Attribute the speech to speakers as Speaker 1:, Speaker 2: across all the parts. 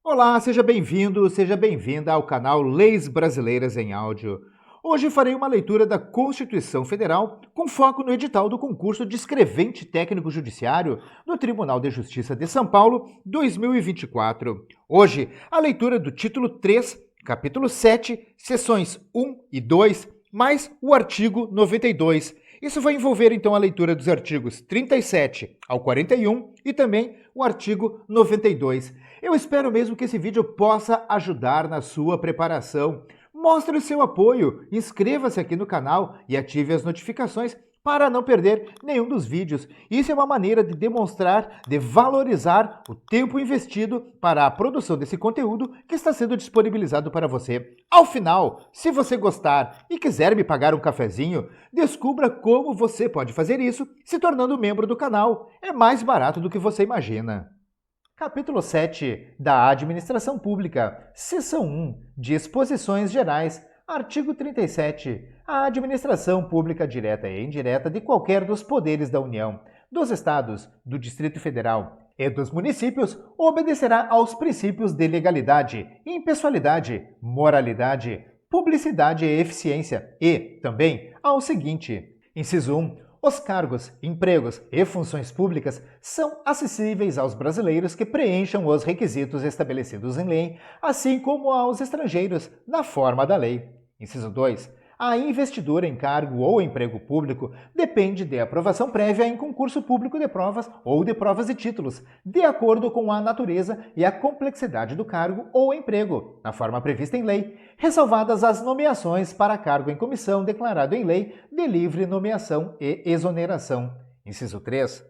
Speaker 1: Olá, seja bem-vindo, seja bem-vinda ao canal Leis Brasileiras em Áudio. Hoje farei uma leitura da Constituição Federal com foco no edital do concurso de escrevente técnico judiciário do Tribunal de Justiça de São Paulo 2024. Hoje, a leitura do título 3, capítulo 7, seções 1 e 2, mais o artigo 92. Isso vai envolver então a leitura dos artigos 37 ao 41 e também o artigo 92. Eu espero mesmo que esse vídeo possa ajudar na sua preparação. Mostre o seu apoio, inscreva-se aqui no canal e ative as notificações para não perder nenhum dos vídeos. Isso é uma maneira de demonstrar, de valorizar o tempo investido para a produção desse conteúdo que está sendo disponibilizado para você. Ao final, se você gostar e quiser me pagar um cafezinho, descubra como você pode fazer isso se tornando membro do canal. É mais barato do que você imagina. Capítulo 7 da Administração Pública, Seção 1, Disposições Gerais, artigo 37. A administração pública direta e indireta de qualquer dos poderes da União, dos Estados, do Distrito Federal e dos municípios obedecerá aos princípios de legalidade, impessoalidade, moralidade, publicidade e eficiência e, também, ao seguinte: inciso 1. Os cargos, empregos e funções públicas são acessíveis aos brasileiros que preencham os requisitos estabelecidos em lei, assim como aos estrangeiros, na forma da lei. Inciso 2. A investidura em cargo ou emprego público depende de aprovação prévia em concurso público de provas ou de provas e títulos, de acordo com a natureza e a complexidade do cargo ou emprego, na forma prevista em lei, ressalvadas as nomeações para cargo em comissão declarado em lei de livre nomeação e exoneração. Inciso 3.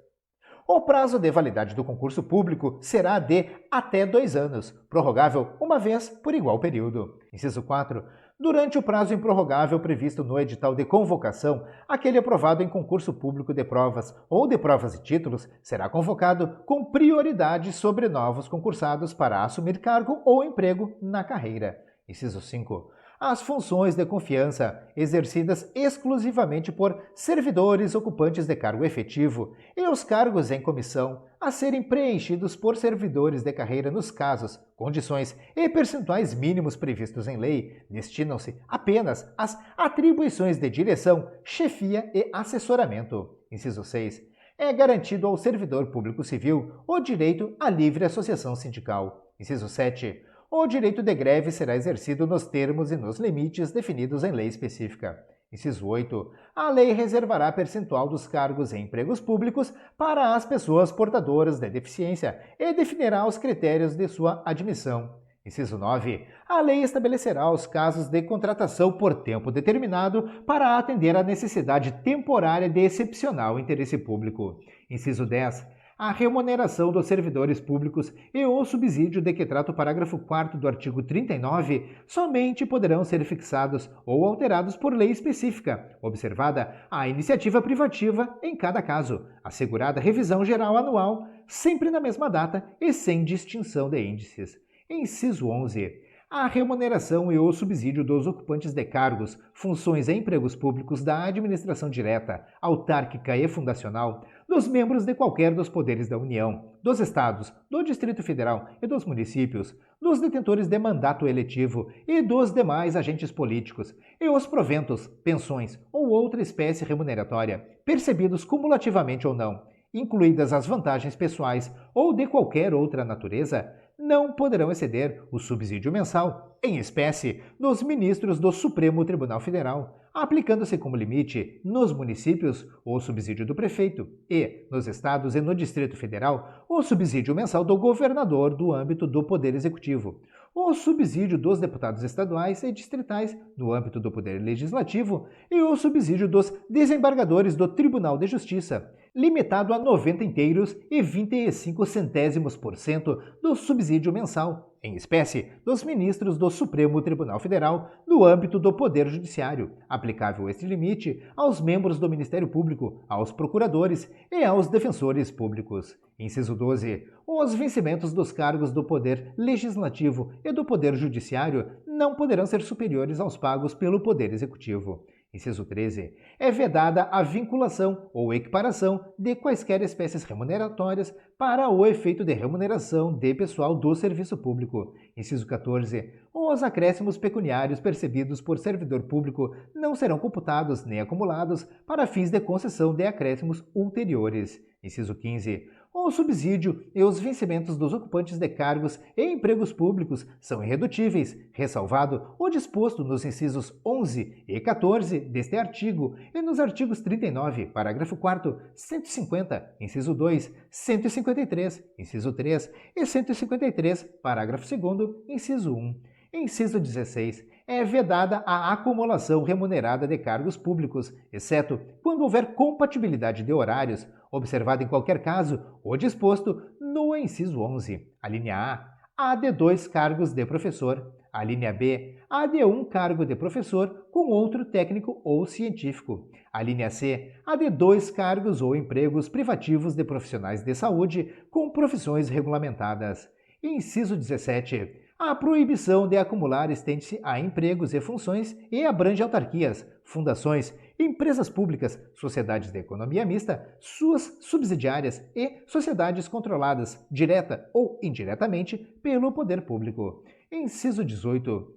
Speaker 1: O prazo de validade do concurso público será de até 2 anos, prorrogável uma vez por igual período. Inciso 4. Durante o prazo improrrogável previsto no edital de convocação, aquele aprovado em concurso público de provas ou de provas e títulos será convocado com prioridade sobre novos concursados para assumir cargo ou emprego na carreira. Inciso 5. As funções de confiança exercidas exclusivamente por servidores ocupantes de cargo efetivo e os cargos em comissão a serem preenchidos por servidores de carreira nos casos, condições e percentuais mínimos previstos em lei destinam-se apenas às atribuições de direção, chefia e assessoramento. Inciso 6. É garantido ao servidor público civil o direito à livre associação sindical. Inciso 7. O direito de greve será exercido nos termos e nos limites definidos em lei específica. Inciso 8. A lei reservará percentual dos cargos em empregos públicos para as pessoas portadoras de deficiência e definirá os critérios de sua admissão. Inciso 9. A lei estabelecerá os casos de contratação por tempo determinado para atender à necessidade temporária de excepcional interesse público. Inciso 10. A remuneração dos servidores públicos e o subsídio de que trata o parágrafo 4º do artigo 39 somente poderão ser fixados ou alterados por lei específica, observada a iniciativa privativa em cada caso, assegurada revisão geral anual, sempre na mesma data e sem distinção de índices. Inciso 11. A remuneração e o subsídio dos ocupantes de cargos, funções e empregos públicos da administração direta, autárquica e fundacional, dos membros de qualquer dos poderes da União, dos Estados, do Distrito Federal e dos municípios, dos detentores de mandato eletivo e dos demais agentes políticos, e os proventos, pensões ou outra espécie remuneratória, percebidos cumulativamente ou não, incluídas as vantagens pessoais ou de qualquer outra natureza, não poderão exceder o subsídio mensal, em espécie, dos ministros do Supremo Tribunal Federal, aplicando-se como limite, nos municípios, o subsídio do prefeito e, nos estados e no Distrito Federal, o subsídio mensal do governador do âmbito do Poder Executivo, o subsídio dos deputados estaduais e distritais no âmbito do Poder Legislativo e o subsídio dos desembargadores do Tribunal de Justiça, limitado a 90 inteiros e 25% do subsídio mensal, em espécie, dos ministros do Supremo Tribunal Federal no âmbito do Poder Judiciário, aplicável este limite aos membros do Ministério Público, aos procuradores e aos defensores públicos. Inciso 12. Os vencimentos dos cargos do Poder Legislativo e do Poder Judiciário não poderão ser superiores aos pagos pelo Poder Executivo. Inciso 13. É vedada a vinculação ou equiparação de quaisquer espécies remuneratórias para o efeito de remuneração de pessoal do serviço público. Inciso 14. Os acréscimos pecuniários percebidos por servidor público não serão computados nem acumulados para fins de concessão de acréscimos ulteriores. Inciso 15. O subsídio e os vencimentos dos ocupantes de cargos e empregos públicos são irredutíveis, ressalvado o disposto nos incisos 11 e 14 deste artigo e nos artigos 39, parágrafo 4º, 150, inciso 2, 153, inciso 3 e 153, parágrafo 2º, inciso 1. Inciso 16. É vedada a acumulação remunerada de cargos públicos, exceto quando houver compatibilidade de horários, observado em qualquer caso o disposto no inciso 11. A linha A de 2 cargos de professor. A linha B, a de 1 cargo de professor com outro técnico ou científico. A linha C, a de 2 cargos ou empregos privativos de profissionais de saúde com profissões regulamentadas. Inciso 17. A proibição de acumular estende-se a empregos e funções e abrange autarquias, fundações, empresas públicas, sociedades de economia mista, suas subsidiárias e sociedades controladas, direta ou indiretamente, pelo poder público. Inciso 18.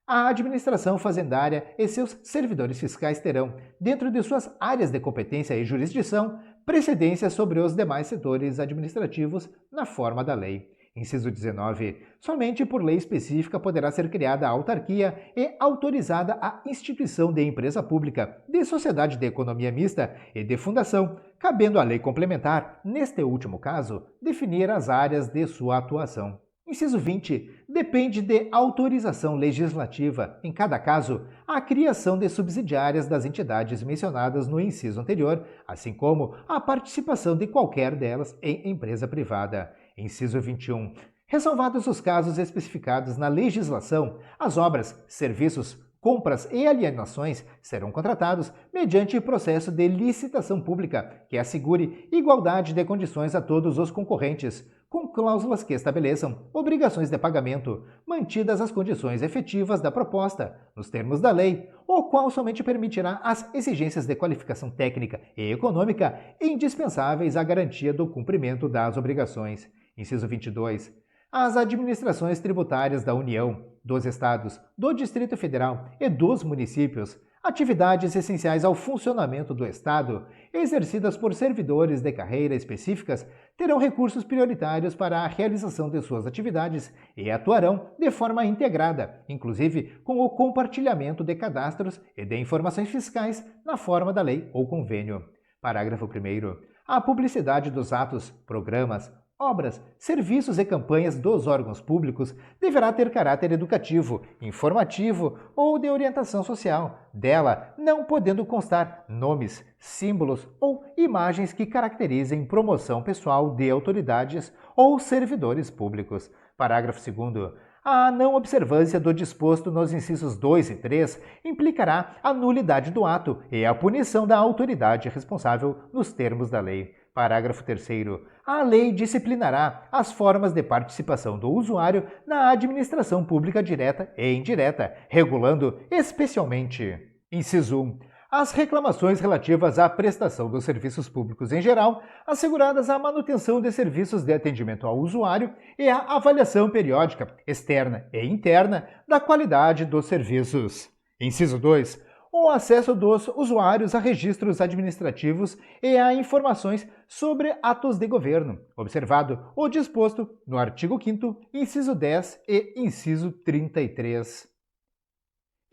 Speaker 1: A administração fazendária e seus servidores fiscais terão, dentro de suas áreas de competência e jurisdição, precedência sobre os demais setores administrativos na forma da lei. Inciso 19. Somente por lei específica poderá ser criada a autarquia e autorizada a instituição de empresa pública, de sociedade de economia mista e de fundação, cabendo à lei complementar, neste último caso, definir as áreas de sua atuação. Inciso 20. Depende de autorização legislativa, em cada caso, a criação de subsidiárias das entidades mencionadas no inciso anterior, assim como a participação de qualquer delas em empresa privada. Inciso 21. Ressalvados os casos especificados na legislação, as obras, serviços, compras e alienações serão contratados mediante processo de licitação pública que assegure igualdade de condições a todos os concorrentes, com cláusulas que estabeleçam obrigações de pagamento, mantidas as condições efetivas da proposta, nos termos da lei, o qual somente permitirá as exigências de qualificação técnica e econômica indispensáveis à garantia do cumprimento das obrigações. Inciso 22. As administrações tributárias da União, dos Estados, do Distrito Federal e dos municípios, atividades essenciais ao funcionamento do Estado, exercidas por servidores de carreira específicas, terão recursos prioritários para a realização de suas atividades e atuarão de forma integrada, inclusive com o compartilhamento de cadastros e de informações fiscais na forma da lei ou convênio. Parágrafo 1º. A publicidade dos atos, programas, obras, serviços e campanhas dos órgãos públicos deverá ter caráter educativo, informativo ou de orientação social, dela não podendo constar nomes, símbolos ou imagens que caracterizem promoção pessoal de autoridades ou servidores públicos. Parágrafo 2º. A não observância do disposto nos incisos 2 e 3 implicará a nulidade do ato e a punição da autoridade responsável nos termos da lei. Parágrafo 3º. A lei disciplinará as formas de participação do usuário na administração pública direta e indireta, regulando especialmente: inciso 1. As reclamações relativas à prestação dos serviços públicos em geral, asseguradas a manutenção de serviços de atendimento ao usuário e a avaliação periódica, externa e interna, da qualidade dos serviços. Inciso 2. O acesso dos usuários a registros administrativos e a informações sobre atos de governo, observado o disposto no artigo 5º, inciso 10 e inciso 33.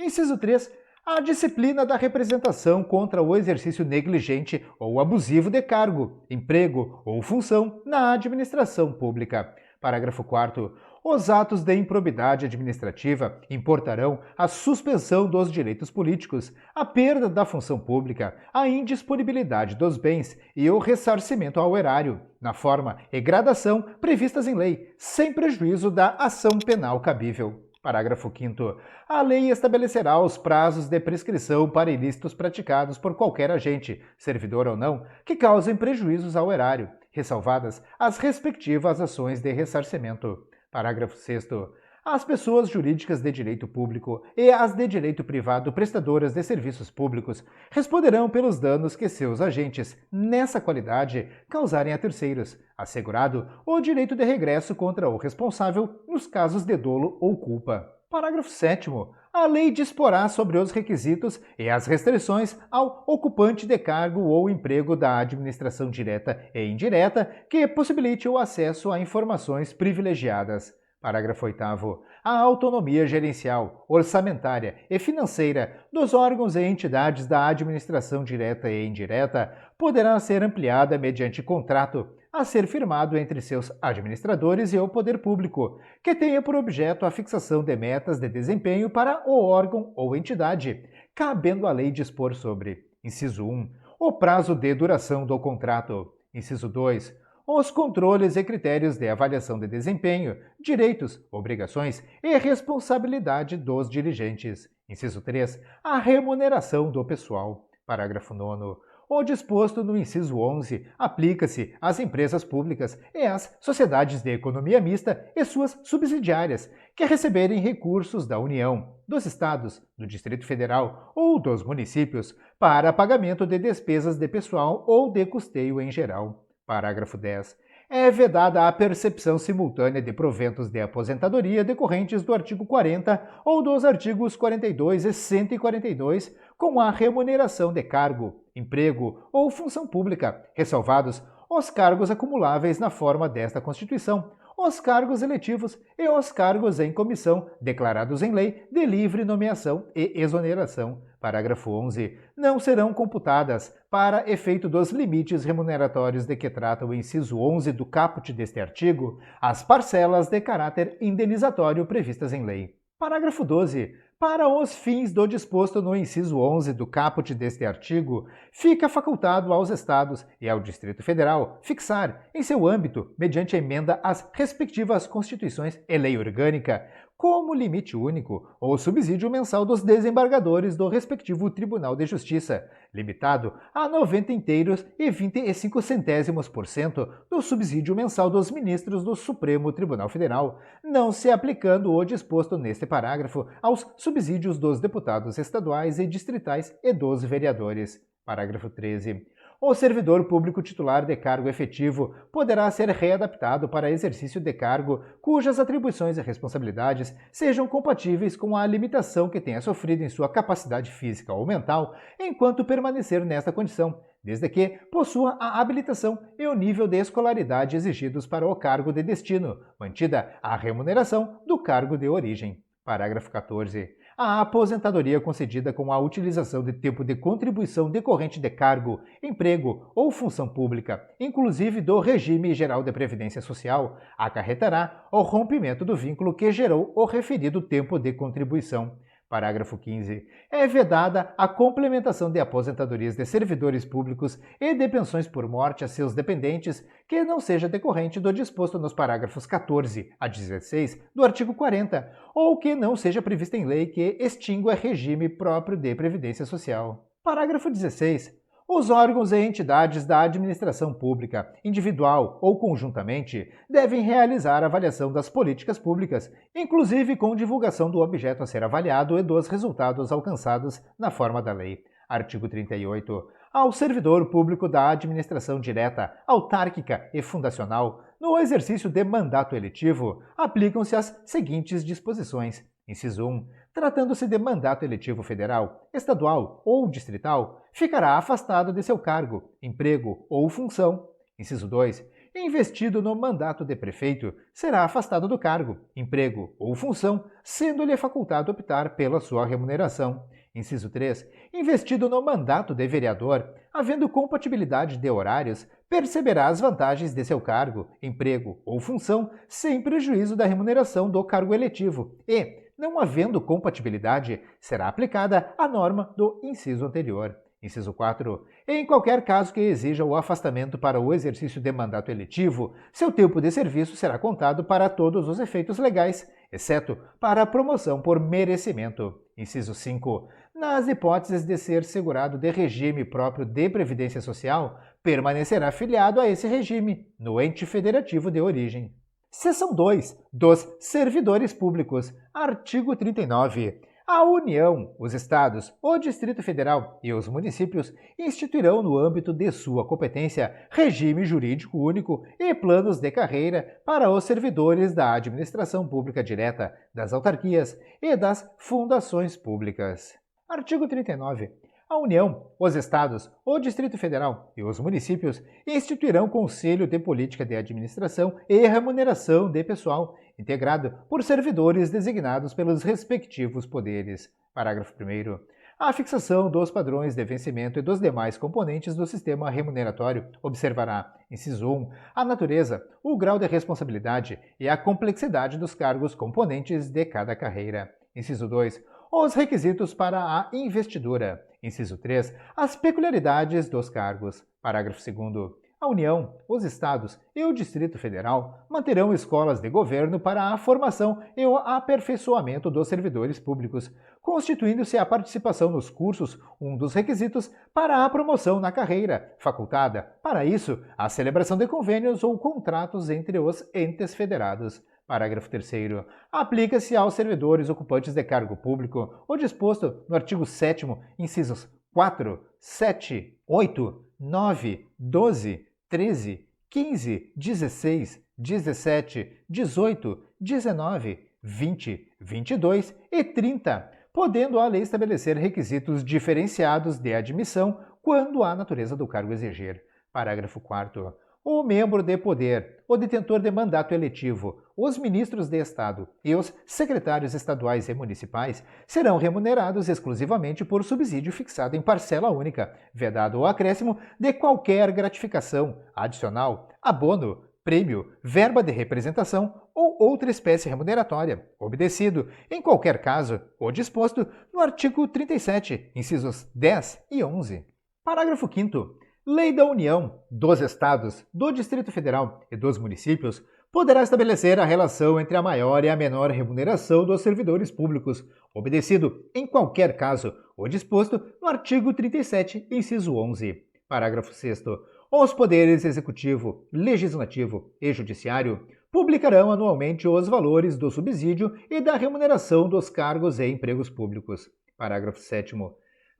Speaker 1: Inciso 3. A disciplina da representação contra o exercício negligente ou abusivo de cargo, emprego ou função na administração pública. Parágrafo 4º. Os atos de improbidade administrativa importarão a suspensão dos direitos políticos, a perda da função pública, a indisponibilidade dos bens e o ressarcimento ao erário, na forma e gradação previstas em lei, sem prejuízo da ação penal cabível. Parágrafo 5º. A lei estabelecerá os prazos de prescrição para ilícitos praticados por qualquer agente, servidor ou não, que causem prejuízos ao erário, ressalvadas as respectivas ações de ressarcimento. Parágrafo 6º. As pessoas jurídicas de direito público e as de direito privado prestadoras de serviços públicos responderão pelos danos que seus agentes, nessa qualidade, causarem a terceiros, assegurado o direito de regresso contra o responsável nos casos de dolo ou culpa. Parágrafo 7º. A lei disporá sobre os requisitos e as restrições ao ocupante de cargo ou emprego da administração direta e indireta que possibilite o acesso a informações privilegiadas. Parágrafo 8º. A autonomia gerencial, orçamentária e financeira dos órgãos e entidades da administração direta e indireta poderá ser ampliada mediante contrato a ser firmado entre seus administradores e o poder público, que tenha por objeto a fixação de metas de desempenho para o órgão ou entidade, cabendo à lei dispor sobre: inciso 1, o prazo de duração do contrato; inciso 2, os controles e critérios de avaliação de desempenho, direitos, obrigações e responsabilidade dos dirigentes; inciso 3, a remuneração do pessoal. Parágrafo 9º. O disposto no inciso 11 aplica-se às empresas públicas e às sociedades de economia mista e suas subsidiárias que receberem recursos da União, dos Estados, do Distrito Federal ou dos municípios para pagamento de despesas de pessoal ou de custeio em geral. Parágrafo 10. É vedada a percepção simultânea de proventos de aposentadoria decorrentes do artigo 40 ou dos artigos 42 e 142, com a remuneração de cargo, emprego ou função pública, ressalvados os cargos acumuláveis na forma desta Constituição, os cargos eletivos e os cargos em comissão, declarados em lei de livre nomeação e exoneração. Parágrafo 11. Não serão computadas, para efeito dos limites remuneratórios de que trata o inciso 11 do caput deste artigo, as parcelas de caráter indenizatório previstas em lei. Parágrafo 12. Para os fins do disposto no inciso 11 do caput deste artigo, fica facultado aos Estados e ao Distrito Federal fixar, em seu âmbito, mediante emenda às respectivas Constituições e lei orgânica, como limite único, o subsídio mensal dos desembargadores do respectivo Tribunal de Justiça, limitado a 90 inteiros e 25% do subsídio mensal dos ministros do Supremo Tribunal Federal, não se aplicando o disposto neste parágrafo aos subsídios dos deputados estaduais e distritais e dos vereadores. Parágrafo 13. O servidor público titular de cargo efetivo poderá ser readaptado para exercício de cargo cujas atribuições e responsabilidades sejam compatíveis com a limitação que tenha sofrido em sua capacidade física ou mental enquanto permanecer nesta condição, desde que possua a habilitação e o nível de escolaridade exigidos para o cargo de destino, mantida a remuneração do cargo de origem. Parágrafo 14. A aposentadoria concedida com a utilização de tempo de contribuição decorrente de cargo, emprego ou função pública, inclusive do regime geral de previdência social, acarretará o rompimento do vínculo que gerou o referido tempo de contribuição. Parágrafo 15. É vedada a complementação de aposentadorias de servidores públicos e de pensões por morte a seus dependentes que não seja decorrente do disposto nos parágrafos 14 a 16 do artigo 40, ou que não seja prevista em lei que extingua regime próprio de previdência social. Parágrafo 16. Os órgãos e entidades da administração pública, individual ou conjuntamente, devem realizar avaliação das políticas públicas, inclusive com divulgação do objeto a ser avaliado e dos resultados alcançados na forma da lei. Artigo 38. Ao servidor público da administração direta, autárquica e fundacional, no exercício de mandato eletivo, aplicam-se as seguintes disposições. Inciso 1. Tratando-se de mandato eletivo federal, estadual ou distrital, ficará afastado de seu cargo, emprego ou função. Inciso 2. Investido no mandato de prefeito, será afastado do cargo, emprego ou função, sendo-lhe facultado optar pela sua remuneração. Inciso 3. Investido no mandato de vereador, havendo compatibilidade de horários, perceberá as vantagens de seu cargo, emprego ou função, sem prejuízo da remuneração do cargo eletivo e, não havendo compatibilidade, será aplicada a norma do inciso anterior. Inciso 4. Em qualquer caso que exija o afastamento para o exercício de mandato eletivo, seu tempo de serviço será contado para todos os efeitos legais, exceto para a promoção por merecimento. Inciso 5. Nas hipóteses de ser segurado de regime próprio de previdência social, permanecerá filiado a esse regime, no ente federativo de origem. Seção 2 dos servidores públicos. Artigo 39. A União, os Estados, o Distrito Federal e os municípios instituirão no âmbito de sua competência regime jurídico único e planos de carreira para os servidores da administração pública direta, das autarquias e das fundações públicas. Artigo 39. A União, os Estados, o Distrito Federal e os municípios instituirão Conselho de Política de Administração e Remuneração de Pessoal, integrado por servidores designados pelos respectivos poderes. Parágrafo 1º. A fixação dos padrões de vencimento e dos demais componentes do sistema remuneratório observará, inciso 1, a natureza, o grau de responsabilidade e a complexidade dos cargos componentes de cada carreira. Inciso 2, os requisitos para a investidura. Inciso 3. As peculiaridades dos cargos. Parágrafo 2º. A União, os Estados e o Distrito Federal manterão escolas de governo para a formação e o aperfeiçoamento dos servidores públicos, constituindo-se a participação nos cursos um dos requisitos para a promoção na carreira, facultada, para isso, a celebração de convênios ou contratos entre os entes federados. Parágrafo 3º. Aplica-se aos servidores ocupantes de cargo público o disposto no artigo 7º, incisos 4, 7, 8, 9, 12, 13, 15, 16, 17, 18, 19, 20, 22 e 30, podendo a lei estabelecer requisitos diferenciados de admissão quando a natureza do cargo exigir. Parágrafo 4º. O membro de poder, o detentor de mandato eletivo, os ministros de Estado e os secretários estaduais e municipais serão remunerados exclusivamente por subsídio fixado em parcela única, vedado o acréscimo de qualquer gratificação, adicional, abono, prêmio, verba de representação ou outra espécie remuneratória, obedecido, em qualquer caso, o disposto no artigo 37, incisos 10 e 11. Parágrafo 5º. Lei da União, dos Estados, do Distrito Federal e dos municípios poderá estabelecer a relação entre a maior e a menor remuneração dos servidores públicos, obedecido, em qualquer caso, o disposto no artigo 37, inciso 11. Parágrafo 6º. Os poderes executivo, legislativo e judiciário publicarão anualmente os valores do subsídio e da remuneração dos cargos e empregos públicos. Parágrafo 7º.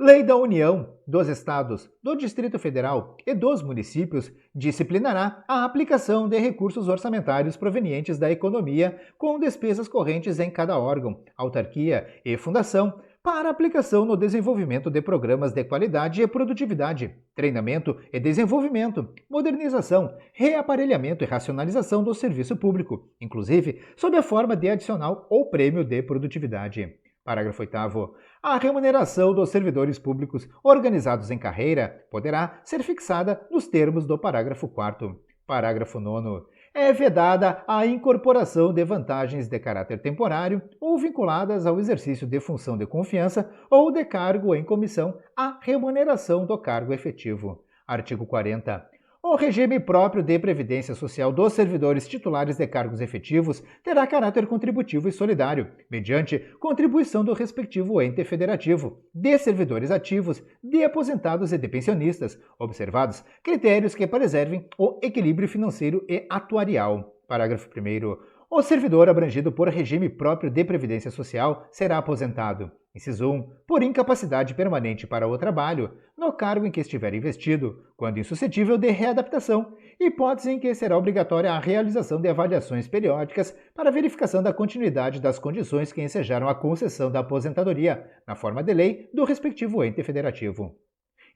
Speaker 1: Lei da União, dos Estados, do Distrito Federal e dos municípios disciplinará a aplicação de recursos orçamentários provenientes da economia com despesas correntes em cada órgão, autarquia e fundação para aplicação no desenvolvimento de programas de qualidade e produtividade, treinamento e desenvolvimento, modernização, reaparelhamento e racionalização do serviço público, inclusive sob a forma de adicional ou prêmio de produtividade. Parágrafo 8º. A remuneração dos servidores públicos organizados em carreira poderá ser fixada nos termos do parágrafo 4º. Parágrafo 9º. É vedada a incorporação de vantagens de caráter temporário ou vinculadas ao exercício de função de confiança ou de cargo em comissão à remuneração do cargo efetivo. Artigo 40. O regime próprio de previdência social dos servidores titulares de cargos efetivos terá caráter contributivo e solidário, mediante contribuição do respectivo ente federativo, de servidores ativos, de aposentados e de pensionistas, observados critérios que preservem o equilíbrio financeiro e atuarial. Parágrafo 1º. O servidor abrangido por regime próprio de previdência social será aposentado. Inciso 1. Por incapacidade permanente para o trabalho, no cargo em que estiver investido, quando insuscetível de readaptação, hipótese em que será obrigatória a realização de avaliações periódicas para verificação da continuidade das condições que ensejaram a concessão da aposentadoria, na forma de lei do respectivo ente federativo.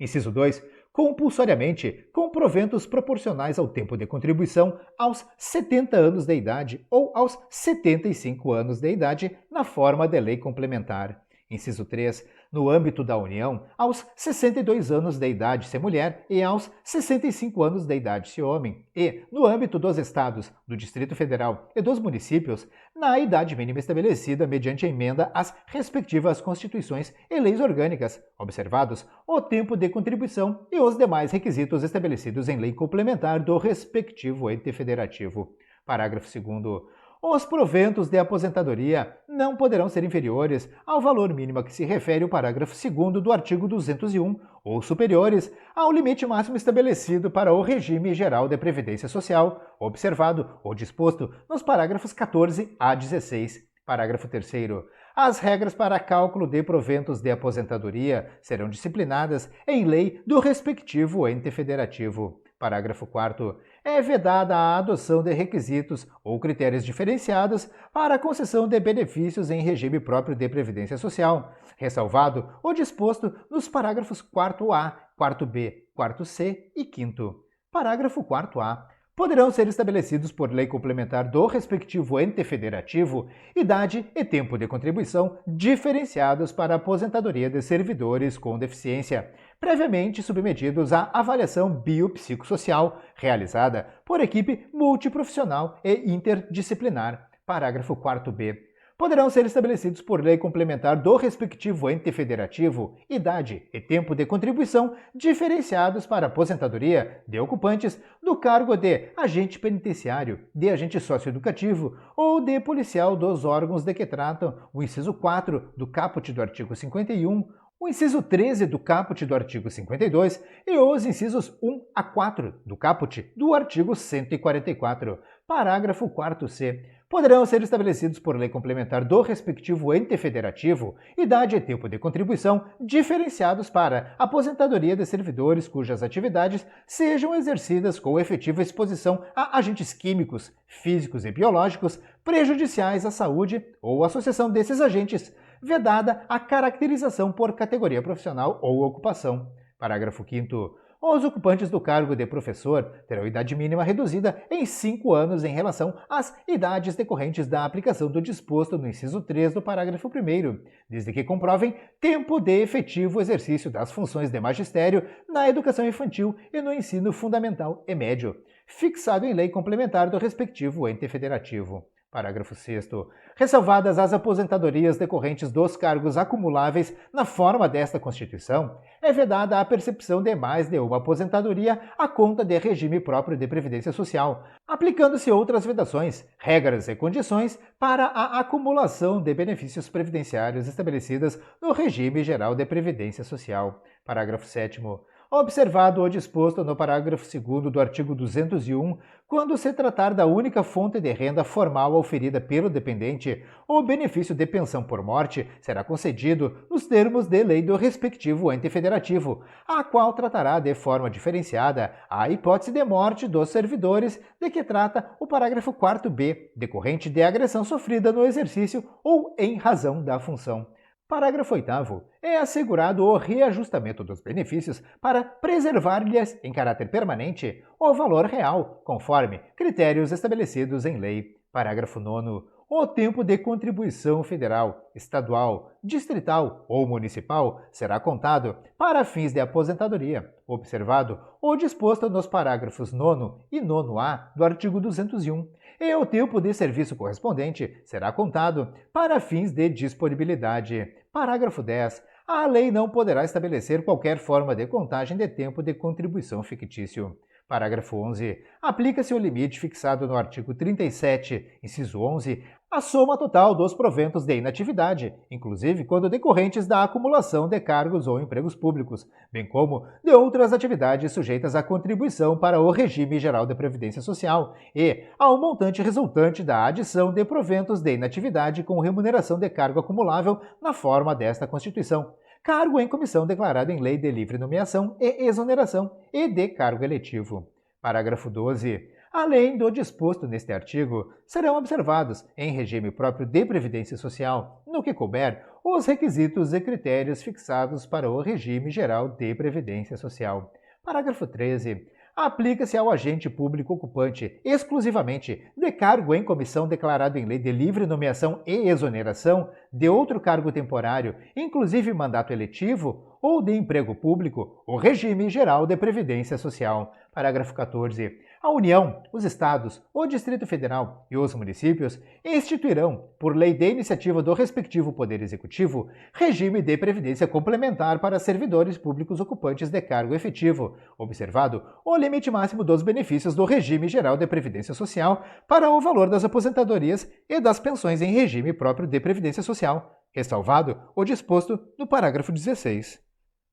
Speaker 1: Inciso 2. Compulsoriamente, com proventos proporcionais ao tempo de contribuição aos 70 anos de idade ou aos 75 anos de idade, na forma de lei complementar. Inciso 3. No âmbito da União, aos 62 anos de idade se mulher e aos 65 anos de idade se homem. E, no âmbito dos Estados, do Distrito Federal e dos municípios, na idade mínima estabelecida mediante emenda às respectivas constituições e leis orgânicas, observados o tempo de contribuição e os demais requisitos estabelecidos em lei complementar do respectivo ente federativo. Parágrafo 2º. Os proventos de aposentadoria não poderão ser inferiores ao valor mínimo a que se refere o parágrafo 2º do artigo 201 ou superiores ao limite máximo estabelecido para o regime geral de previdência social, observado ou disposto nos parágrafos 14 a 16. Parágrafo 3º. As regras para cálculo de proventos de aposentadoria serão disciplinadas em lei do respectivo ente federativo. Parágrafo 4º. É vedada a adoção de requisitos ou critérios diferenciados para a concessão de benefícios em regime próprio de previdência social, ressalvado o disposto nos parágrafos 4A, 4B, 4C e 5º. Parágrafo 4A. Poderão ser estabelecidos por lei complementar do respectivo ente federativo idade e tempo de contribuição diferenciados para a aposentadoria de servidores com deficiência, previamente submetidos à avaliação biopsicossocial realizada por equipe multiprofissional e interdisciplinar. Parágrafo 4b. Poderão ser estabelecidos por lei complementar do respectivo ente federativo idade e tempo de contribuição diferenciados para aposentadoria de ocupantes do cargo de agente penitenciário, de agente socioeducativo ou de policial dos órgãos de que tratam o inciso 4 do caput do artigo 51, o inciso 13 do caput do artigo 52 e os incisos 1 a 4 do caput do artigo 144. Parágrafo 4c. Poderão ser estabelecidos por lei complementar do respectivo ente federativo idade e tempo de contribuição diferenciados para aposentadoria de servidores cujas atividades sejam exercidas com efetiva exposição a agentes químicos, físicos e biológicos prejudiciais à saúde ou associação desses agentes, vedada a caracterização por categoria profissional ou ocupação. Parágrafo 5º. Os ocupantes do cargo de professor terão idade mínima reduzida em 5 anos em relação às idades decorrentes da aplicação do disposto no inciso 3 do parágrafo 1º, desde que comprovem tempo de efetivo exercício das funções de magistério na educação infantil e no ensino fundamental e médio, fixado em lei complementar do respectivo ente federativo. Parágrafo 6º. Ressalvadas as aposentadorias decorrentes dos cargos acumuláveis na forma desta Constituição, é vedada a percepção de mais de uma aposentadoria à conta de regime próprio de previdência social, aplicando-se outras vedações, regras e condições para a acumulação de benefícios previdenciários estabelecidas no regime geral de previdência social. Parágrafo 7º. Observado o disposto no parágrafo 2º do artigo 201, quando se tratar da única fonte de renda formal oferida pelo dependente, o benefício de pensão por morte será concedido nos termos de lei do respectivo ente federativo, a qual tratará de forma diferenciada a hipótese de morte dos servidores de que trata o parágrafo 4b, decorrente de agressão sofrida no exercício ou em razão da função. Parágrafo 8º. É assegurado o reajustamento dos benefícios para preservar-lhes, em caráter permanente, o valor real, conforme critérios estabelecidos em lei. Parágrafo 9º. O tempo de contribuição federal, estadual, distrital ou municipal será contado para fins de aposentadoria, observado o disposto nos parágrafos 9º e 9A do artigo 201. E o tempo de serviço correspondente será contado para fins de disponibilidade. Parágrafo 10. A lei não poderá estabelecer qualquer forma de contagem de tempo de contribuição fictício. Parágrafo 11. Aplica-se o limite fixado no artigo 37, inciso 11, à soma total dos proventos de inatividade, inclusive quando decorrentes da acumulação de cargos ou empregos públicos, bem como de outras atividades sujeitas à contribuição para o regime geral de previdência social e ao montante resultante da adição de proventos de inatividade com remuneração de cargo acumulável na forma desta Constituição. Cargo em comissão declarado em lei de livre nomeação e exoneração e de cargo eletivo. Parágrafo 12. Além do disposto neste artigo, serão observados, em regime próprio de previdência social, no que couber, os requisitos e critérios fixados para o regime geral de previdência social. Parágrafo 13. Aplica-se ao agente público ocupante exclusivamente de cargo em comissão declarado em lei de livre nomeação e exoneração de outro cargo temporário, inclusive mandato eletivo ou de emprego público, o regime geral de previdência social. Parágrafo 14. A União, os Estados, o Distrito Federal e os municípios instituirão, por lei de iniciativa do respectivo Poder Executivo, regime de previdência complementar para servidores públicos ocupantes de cargo efetivo, observado o limite máximo dos benefícios do regime geral de previdência social para o valor das aposentadorias e das pensões em regime próprio de previdência social, ressalvado o disposto no parágrafo 16.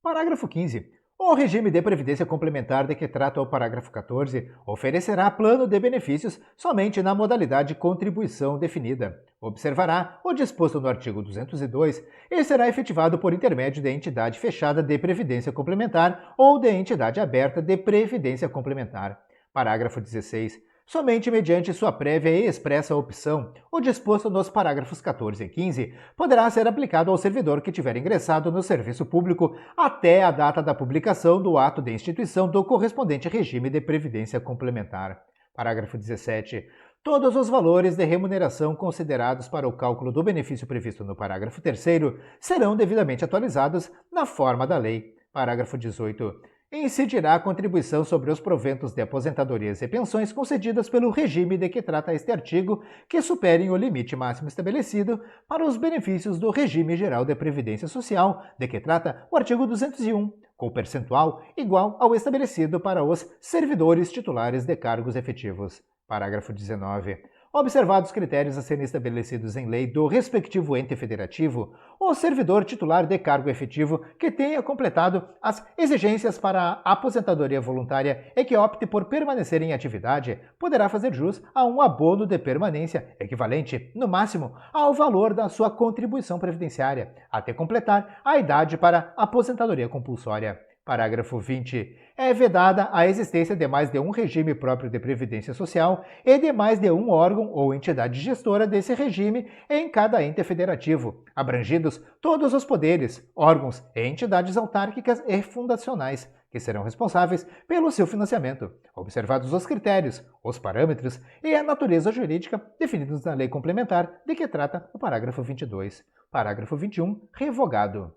Speaker 1: Parágrafo 15. O regime de previdência complementar de que trata o parágrafo 14 oferecerá plano de benefícios somente na modalidade contribuição definida. Observará o disposto no artigo 202 e será efetivado por intermédio de entidade fechada de previdência complementar ou de entidade aberta de previdência complementar. Parágrafo 16. Somente mediante sua prévia e expressa opção, o disposto nos parágrafos 14 e 15 poderá ser aplicado ao servidor que tiver ingressado no serviço público até a data da publicação do ato de instituição do correspondente regime de previdência complementar. Parágrafo 17. Todos os valores de remuneração considerados para o cálculo do benefício previsto no parágrafo 3º serão devidamente atualizados na forma da lei. Parágrafo 18. Incidirá a contribuição sobre os proventos de aposentadorias e pensões concedidas pelo regime de que trata este artigo que superem o limite máximo estabelecido para os benefícios do regime geral de previdência social de que trata o artigo 201, com percentual igual ao estabelecido para os servidores titulares de cargos efetivos. Parágrafo 19. Observados critérios a serem estabelecidos em lei do respectivo ente federativo, o servidor titular de cargo efetivo que tenha completado as exigências para a aposentadoria voluntária e que opte por permanecer em atividade poderá fazer jus a um abono de permanência equivalente, no máximo, ao valor da sua contribuição previdenciária, até completar a idade para aposentadoria compulsória. Parágrafo 20. É vedada a existência de mais de um regime próprio de previdência social e de mais de um órgão ou entidade gestora desse regime em cada ente federativo, abrangidos todos os poderes, órgãos e entidades autárquicas e fundacionais, que serão responsáveis pelo seu financiamento, observados os critérios, os parâmetros e a natureza jurídica definidos na lei complementar de que trata o parágrafo 22. Parágrafo 21. Revogado.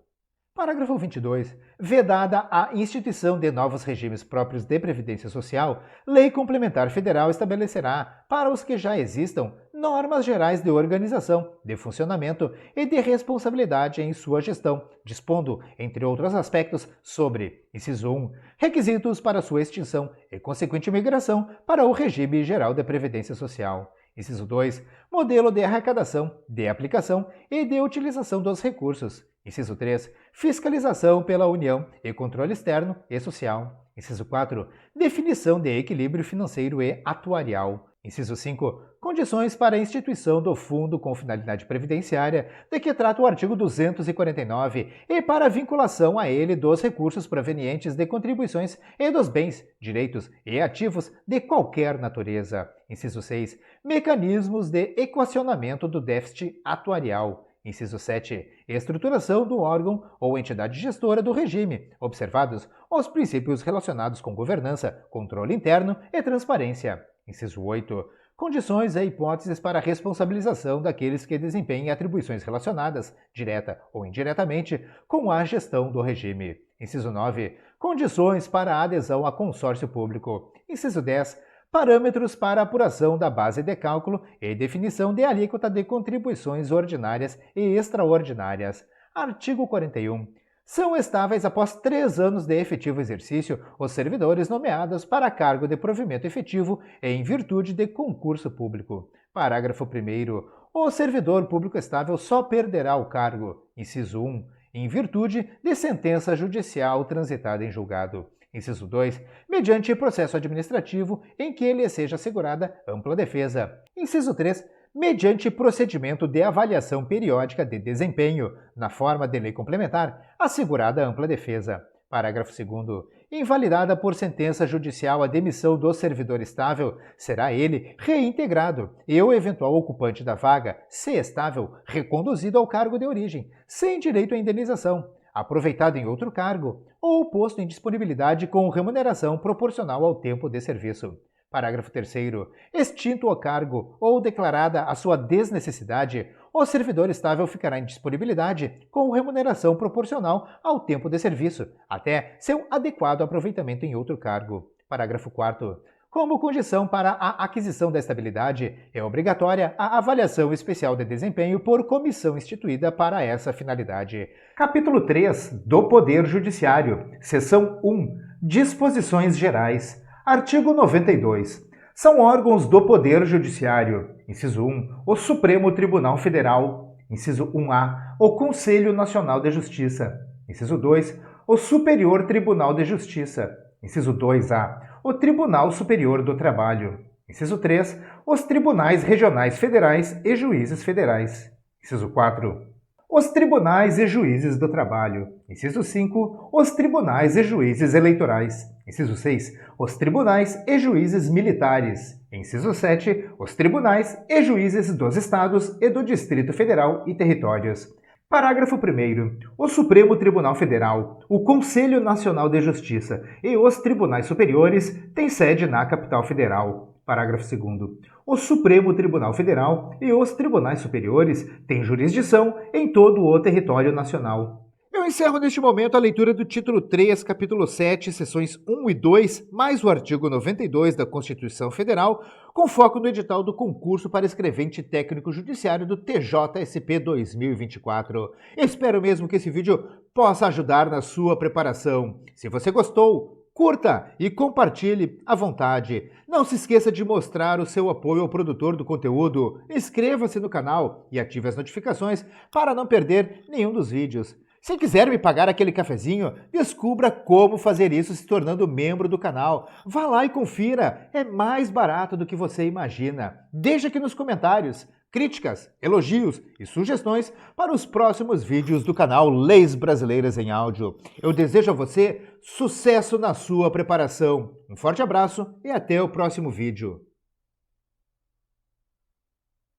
Speaker 1: Parágrafo 22. Vedada a instituição de novos regimes próprios de previdência social, Lei Complementar Federal estabelecerá, para os que já existam, normas gerais de organização, de funcionamento e de responsabilidade em sua gestão, dispondo, entre outros aspectos, sobre, inciso 1, requisitos para sua extinção e consequente migração para o regime geral de previdência social. Inciso 2, modelo de arrecadação, de aplicação e de utilização dos recursos. Inciso 3, fiscalização pela União e controle externo e social. Inciso 4, definição de equilíbrio financeiro e atuarial. Inciso 5, condições para a instituição do Fundo com finalidade previdenciária, de que trata o artigo 249, e para a vinculação a ele dos recursos provenientes de contribuições e dos bens, direitos e ativos de qualquer natureza. Inciso 6, mecanismos de equacionamento do déficit atuarial. Inciso 7. Estruturação do órgão ou entidade gestora do regime, observados os princípios relacionados com governança, controle interno e transparência. Inciso 8. Condições e hipóteses para a responsabilização daqueles que desempenhem atribuições relacionadas, direta ou indiretamente, com a gestão do regime. Inciso 9. Condições para a adesão a consórcio público. Inciso 10. Parâmetros para apuração da base de cálculo e definição de alíquota de contribuições ordinárias e extraordinárias. Artigo 41. São estáveis após 3 anos de efetivo exercício os servidores nomeados para cargo de provimento efetivo em virtude de concurso público. Parágrafo 1º. O servidor público estável só perderá o cargo, inciso 1, em virtude de sentença judicial transitada em julgado. Inciso 2, mediante processo administrativo em que lhe seja assegurada ampla defesa. Inciso 3, mediante procedimento de avaliação periódica de desempenho, na forma de lei complementar, assegurada ampla defesa. Parágrafo 2º. Invalidada por sentença judicial a demissão do servidor estável, será ele reintegrado e o eventual ocupante da vaga, se estável, reconduzido ao cargo de origem, sem direito à indenização, aproveitado em outro cargo ou posto em disponibilidade com remuneração proporcional ao tempo de serviço. Parágrafo 3º. Extinto o cargo ou declarada a sua desnecessidade, o servidor estável ficará em disponibilidade com remuneração proporcional ao tempo de serviço, até seu adequado aproveitamento em outro cargo. Parágrafo 4º. Como condição para a aquisição desta habilidade, é obrigatória a avaliação especial de desempenho por comissão instituída para essa finalidade. Capítulo 3 do Poder Judiciário, Seção 1, Disposições Gerais. Artigo 92. São órgãos do Poder Judiciário. Inciso 1, o Supremo Tribunal Federal. Inciso 1A, o Conselho Nacional de Justiça. Inciso 2, o Superior Tribunal de Justiça. Inciso 2A, o Tribunal Superior do Trabalho. Inciso 3, os Tribunais Regionais Federais e Juízes Federais. Inciso 4, os Tribunais e Juízes do Trabalho. Inciso 5, os Tribunais e Juízes Eleitorais. Inciso 6, os Tribunais e Juízes Militares. Inciso 7, os Tribunais e Juízes dos Estados e do Distrito Federal e Territórios. Parágrafo 1º. O Supremo Tribunal Federal, o Conselho Nacional de Justiça e os Tribunais Superiores têm sede na capital federal. Parágrafo 2º. O Supremo Tribunal Federal e os Tribunais Superiores têm jurisdição em todo o território nacional. Eu encerro neste momento a leitura do título 3, capítulo 7, seções 1 e 2, mais o artigo 92 da Constituição Federal, com foco no edital do concurso para escrevente técnico judiciário do TJSP 2024. Espero mesmo que esse vídeo possa ajudar na sua preparação. Se você gostou, curta e compartilhe à vontade. Não se esqueça de mostrar o seu apoio ao produtor do conteúdo. Inscreva-se no canal e ative as notificações para não perder nenhum dos vídeos. Se quiser me pagar aquele cafezinho, descubra como fazer isso se tornando membro do canal. Vá lá e confira, é mais barato do que você imagina. Deixe aqui nos comentários críticas, elogios e sugestões para os próximos vídeos do canal Leis Brasileiras em Áudio. Eu desejo a você sucesso na sua preparação. Um forte abraço e até o próximo vídeo.